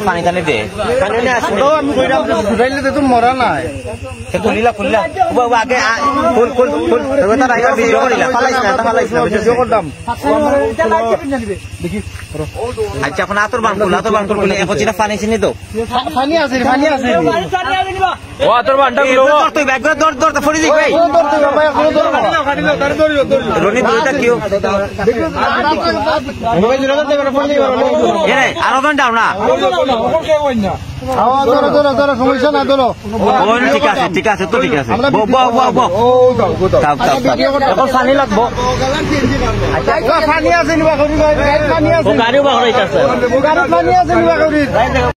পানি টানি দে মরা নাই খুলিলা খুলিলা আগে আচ্ছা এখন আতর বান করলে এখন যেটা পানি চিনি তো পানি আছে আতর বানটা তুই ব্যাগ করে দৌড় ফরি দিক ভাই রনি দুইটা কিউ আরো জন যাও না সমস্যা না ধরো ঠিক আছে তো ঠিক আছে পানি লাগবো পানি আছে গাড়িও বাহরাইতেছে পানি আছে